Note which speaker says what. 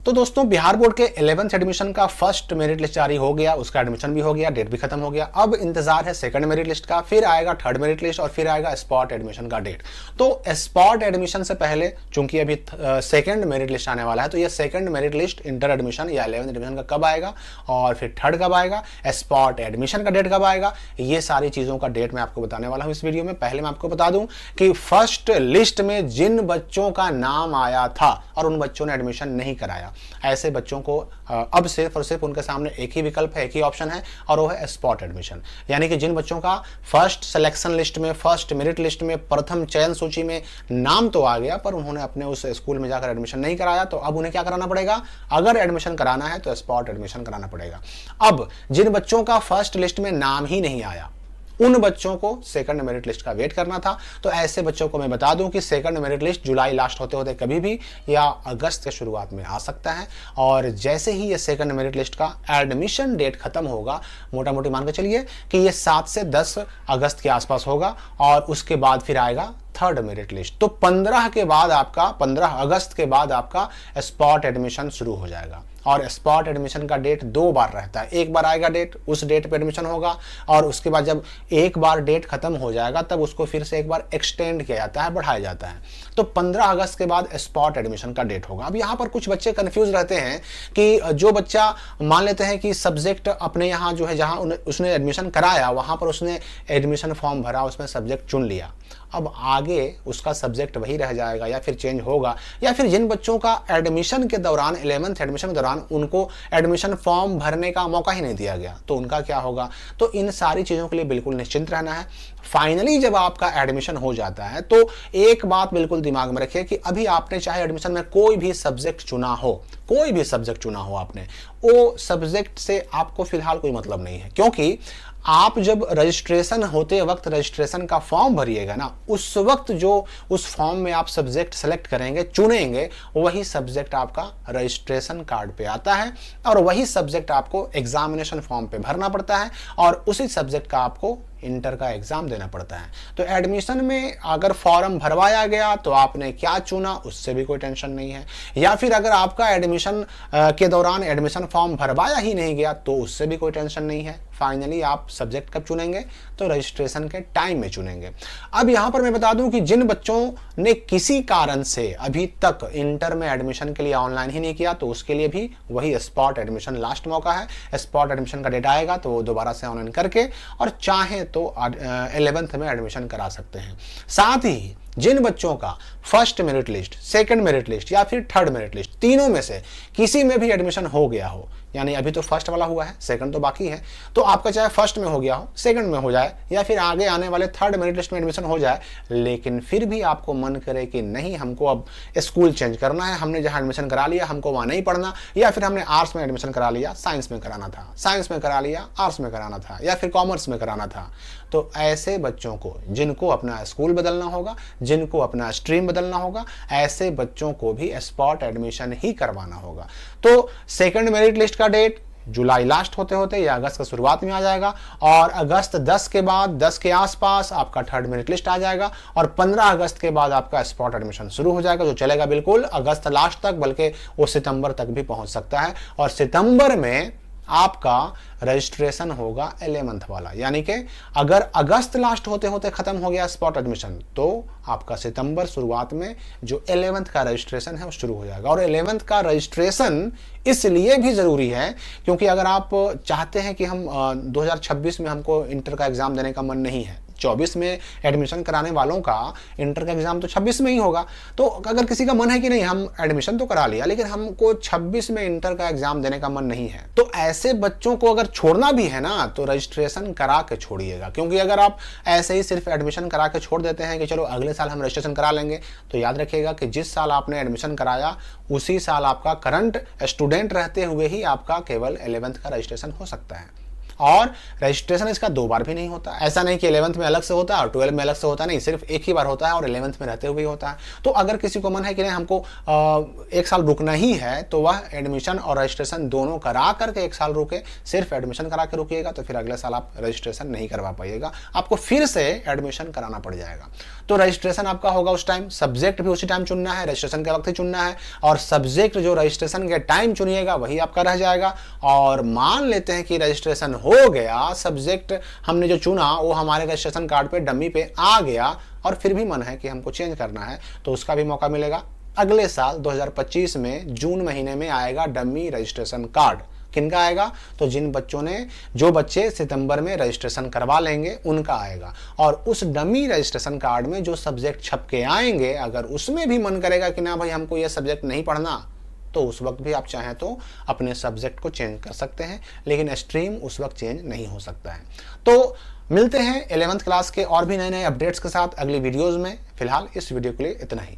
Speaker 1: तो दोस्तों बिहार बोर्ड के 11th एडमिशन का फर्स्ट मेरिट लिस्ट जारी हो गया, उसका एडमिशन भी हो गया, डेट भी खत्म हो गया। अब इंतजार है सेकंड मेरिट लिस्ट का, फिर आएगा थर्ड मेरिट लिस्ट और फिर आएगा स्पॉट एडमिशन का डेट। तो स्पॉट एडमिशन से पहले चूंकि अभी सेकंड मेरिट लिस्ट आने वाला है, तो ये second merit list inter admission या 11th एडमिशन का कब आएगा और फिर थर्ड कब आएगा, स्पॉट एडमिशन का डेट कब आएगा, ये सारी चीजों का डेट मैं आपको बताने वाला हूं इस वीडियो में। पहले मैं आपको बता दूं कि फर्स्ट लिस्ट में जिन बच्चों का नाम आया था और उन बच्चों ने एडमिशन नहीं कराया, ऐसे बच्चों को अब सिर्फ और सिर्फ उनके सामने एक ही विकल्प है, एक ही ऑप्शन है और वो है स्पॉट एडमिशन। यानी कि जिन बच्चों का फर्स्ट सिलेक्शन लिस्ट में, फर्स्ट मेरिट लिस्ट में, प्रथम चयन सूची में नाम तो आ गया पर उन्होंने अपने उस स्कूल में जाकर एडमिशन नहीं कराया, तो अब उन्हें क्या कराना पड़ेगा, अगर एडमिशन कराना है तो स्पॉट एडमिशन कराना पड़ेगा। अब जिन बच्चों का फर्स्ट लिस्ट में नाम ही नहीं आया, उन बच्चों को सेकंड मेरिट लिस्ट का वेट करना था। तो ऐसे बच्चों को मैं बता दूं कि सेकंड मेरिट लिस्ट जुलाई लास्ट होते होते कभी भी या अगस्त के शुरुआत में आ सकता है। और जैसे ही ये सेकंड मेरिट लिस्ट का एडमिशन डेट खत्म होगा, मोटा मोटी मान के चलिए कि ये 7 से 10 अगस्त के आसपास होगा और उसके बाद फिर आएगा थर्ड मेरिट लिस्ट। तो 15 अगस्त के बाद आपका स्पॉट एडमिशन शुरू हो जाएगा। और स्पॉट एडमिशन का डेट 2 बार रहता है, एक बार आएगा डेट, उस डेट पे एडमिशन होगा और उसके बाद जब एक बार डेट खत्म हो जाएगा तब उसको फिर से एक बार एक्सटेंड किया जाता है, बढ़ाया जाता है। तो 15 अगस्त के बाद स्पॉट एडमिशन का डेट होगा। अब यहाँ पर कुछ बच्चे कंफ्यूज रहते हैं कि जो बच्चा मान लेते हैं कि सब्जेक्ट अपने यहाँ जो है, जहाँ उसने एडमिशन कराया वहाँ पर उसने एडमिशन फॉर्म भरा, उसमें सब्जेक्ट चुन लिया, अब आगे उसका सब्जेक्ट वही रह जाएगा या फिर चेंज होगा, या फिर जिन बच्चों का एडमिशन के दौरान 11th एडमिशन के दौरान उनको एडमिशन फॉर्म भरने का मौका ही नहीं दिया गया, तो उनका क्या होगा। तो इन सारी चीज़ों के लिए बिल्कुल निश्चिंत रहना है। फाइनली जब आपका एडमिशन हो जाता है तो एक बात बिल्कुल दिमाग में रखिए कि अभी आपने चाहे एडमिशन में कोई भी सब्जेक्ट चुना हो, कोई भी सब्जेक्ट चुना हो आपने, वो सब्जेक्ट से आपको फिलहाल कोई मतलब नहीं है, क्योंकि आप जब रजिस्ट्रेशन होते वक्त रजिस्ट्रेशन का फॉर्म भरिएगा ना, उस वक्त जो उस फॉर्म में आप सब्जेक्ट सेलेक्ट करेंगे, चुनेंगे, वही सब्जेक्ट आपका रजिस्ट्रेशन कार्ड पे आता है और वही सब्जेक्ट आपको एग्जामिनेशन फॉर्म पे भरना पड़ता है और उसी सब्जेक्ट का आपको इंटर का एग्जाम देना पड़ता है। तो एडमिशन में अगर फॉर्म भरवाया गया तो आपने क्या चुना उससे भी कोई टेंशन नहीं है, या फिर अगर आपका एडमिशन के दौरान एडमिशन फॉर्म भरवाया ही नहीं गया तो उससे भी कोई टेंशन नहीं है। फाइनली आप सब्जेक्ट कब चुनेंगे, तो रजिस्ट्रेशन के टाइम में चुनेंगे। अब यहां पर मैं बता दूं कि जिन बच्चों ने किसी कारण से अभी तक इंटर में एडमिशन के लिए ऑनलाइन ही नहीं किया, तो उसके लिए भी वही स्पॉट एडमिशन लास्ट मौका है। स्पॉट एडमिशन का डेट आएगा तो वो दोबारा से ऑनलाइन करके और चाहे तो 11th में एडमिशन करा सकते हैं। साथ ही जिन बच्चों का first merit list, second merit list या फिर थर्ड मेरिट लिस्ट, तीनों में से किसी में भी एडमिशन हो गया हो, यानी अभी तो फर्स्ट वाला हुआ है, सेकंड तो बाकी है, तो आपका चाहे फर्स्ट में हो गया हो, सेकंड में हो जाए या फिर आगे आने वाले थर्ड मेरिट लिस्ट में एडमिशन हो जाए, लेकिन फिर भी आपको मन करे कि नहीं हमको अब स्कूल चेंज करना है, हमने जहां एडमिशन करा लिया हमको वहां नहीं पढ़ना, या फिर हमने आर्ट्स में एडमिशन करा लिया, साइंस में कराना था, साइंस में करा लिया, आर्ट्स में कराना था, या फिर कॉमर्स में कराना था, तो ऐसे बच्चों को, जिनको अपना स्कूल बदलना होगा, जिनको अपना स्ट्रीम बदलना होगा, ऐसे बच्चों को भी स्पॉट एडमिशन ही करवाना होगा। तो सेकंड मेरिट लिस्ट का डेट जुलाई लास्ट होते होते या अगस्त की शुरुआत में आ जाएगा और अगस्त 10 के बाद, 10 के आसपास आपका थर्ड मेरिट लिस्ट आ जाएगा और 15 अगस्त के बाद आपका स्पॉट एडमिशन शुरू हो जाएगा, जो चलेगा बिल्कुल अगस्त लास्ट तक, बल्कि वो सितंबर तक भी पहुंच सकता है। और सितंबर में आपका रजिस्ट्रेशन होगा 11th वाला, यानी कि अगर अगस्त लास्ट होते होते खत्म हो गया स्पॉट एडमिशन, तो आपका सितंबर शुरुआत में जो 11th का रजिस्ट्रेशन है वो शुरू हो जाएगा। और 11th का रजिस्ट्रेशन इसलिए भी जरूरी है क्योंकि अगर आप चाहते हैं कि हम 2026 में हमको इंटर का एग्जाम देने का मन नहीं है, 24 में एडमिशन कराने वालों का इंटर का एग्जाम तो 26 में ही होगा, तो अगर किसी का मन है कि नहीं हम एडमिशन तो करा लिया लेकिन हमको 26 में इंटर का एग्जाम देने का मन नहीं है, तो ऐसे बच्चों को अगर छोड़ना भी है ना तो रजिस्ट्रेशन करा के छोड़िएगा। क्योंकि अगर आप ऐसे ही सिर्फ एडमिशन करा के छोड़ देते हैं कि चलो अगले साल हम रजिस्ट्रेशन करा लेंगे, तो याद रखिएगा कि जिस साल आपने एडमिशन कराया उसी साल आपका करंट स्टूडेंट रहते हुए ही आपका केवल 11th का रजिस्ट्रेशन हो सकता है। और रजिस्ट्रेशन इसका 2 बार भी नहीं होता। ऐसा नहीं कि 11th में अलग से होता है और 12th में अलग से होता है, नहीं, सिर्फ एक ही बार होता है और 11th में रहते हुए होता है। तो अगर किसी को मन है कि नहीं हमको 1 साल रुकना ही है, तो वह एडमिशन और रजिस्ट्रेशन दोनों करा करके 1 साल रुके, सिर्फ एडमिशन करा के रुकिएगा तो फिर अगले साल आप रजिस्ट्रेशन नहीं करवा पाइएगा, आपको फिर से एडमिशन कराना पड़ जाएगा। तो रजिस्ट्रेशन आपका होगा उस टाइम, सब्जेक्ट भी उसी टाइम चुनना है, रजिस्ट्रेशन के वक्त ही चुनना है, और सब्जेक्ट जो रजिस्ट्रेशन के टाइम चुनिएगा वही आपका रह जाएगा। और मान लेते हैं कि रजिस्ट्रेशन हो गया, सब्जेक्ट हमने जो चुना वो हमारे रजिस्ट्रेशन कार्ड पे डमी पे आ गया, और फिर भी मन है कि हमको चेंज करना है, तो उसका भी मौका मिलेगा। अगले साल 2025 में जून महीने में आएगा डमी रजिस्ट्रेशन कार्ड। किनका आएगा? तो जो बच्चे सितंबर में रजिस्ट्रेशन करवा लेंगे उनका आएगा। और उस डमी रजिस्ट्रेशन कार्ड में जो सब्जेक्ट छप के आएंगे, अगर उसमें भी मन करेगा कि ना भाई हमको ये सब्जेक्ट नहीं पढ़ना, तो उस वक्त भी आप चाहें तो अपने सब्जेक्ट को चेंज कर सकते हैं, लेकिन स्ट्रीम उस वक्त चेंज नहीं हो सकता है। तो मिलते हैं 11th क्लास के और भी नए नए अपडेट्स के साथ अगली वीडियोज में। फिलहाल इस वीडियो के लिए इतना ही।